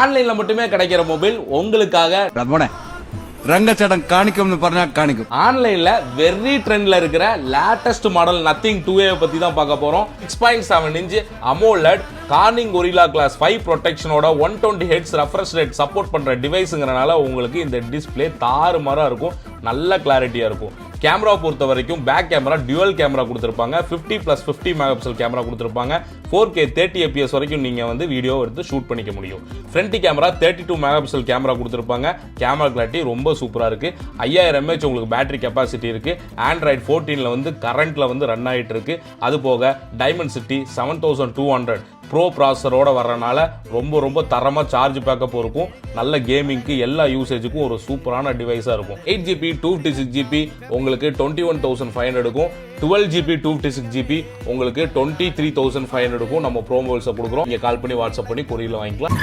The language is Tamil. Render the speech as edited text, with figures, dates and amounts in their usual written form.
ஆன்லைன்ல மட்டுமே கிடைக்கிற மொபைல் உங்களுக்காக ரங்கச்சடம் காணிக்கும்னு പറഞ്ഞാ காணிக்கும். ஆன்லைன்ல வெரி ட்ரெண்ட்ல இருக்கிற லேட்டஸ்ட் மாடல் நத்திங் 2A பத்தி தான் பார்க்க போறோம். 6.7 inch AMOLED Corning Gorilla Glass 5 ப்ரொடெக்ஷனோட 120 Hz refresh rate support பண்ற டிவைஸ்ங்கறனால உங்களுக்கு இந்த டிஸ்ப்ளே தாறுமாறா இருக்கும், நல்ல கிளாரிட்டியா இருக்கும். கேமரா பொறுத்த வரைக்கும் பேக் கேமரா டியூவல் கேமரா கொடுத்திருப்பாங்க, 50+50 மெகாபிக்சல் கேமரா கொடுத்திருப்பாங்க. 4K 30 fps வரைக்கும் நீங்க வந்து வீடியோ எடுத்து ஷூட் பண்ணிக்க முடியும். ஃப்ரண்ட் கேமரா 32 மெகாபிக்சல் கேமரா கொடுத்திருப்பாங்க. கேமரா கிளாரிட்டி ரொம்ப சூப்பரா இருக்கு. 5000 mAh உங்களுக்கு பேட்டரி கெபாசிட்டி இருக்கு. Android 14ல வந்து கரண்ட்ல வந்து ரன் ஆயிட்டு இருக்கு. அது போக Dimensity 7200 ப்ரோ ப்ராசஸரோட வர்றனால ரொம்ப தரமா சார்ஜ் பேக்கப் இருக்கும். நல்ல கேமிங்க்கு எல்லா யூசேஜுக்கும் ஒரு சூப்பரான டிவைஸா இருக்கும். 8GB 256GB உங்களுக்கு 21,500 இருக்கும். 12GB 256GB உங்களுக்கு 23,500 இருக்கும். நம்ம ப்ரோமோல்ஸை கொடுக்குறோம். நீங்க கால் பண்ணி வாட்ஸ்அப் பண்ணி கொரியர்ல வாங்கிக்கலாம்.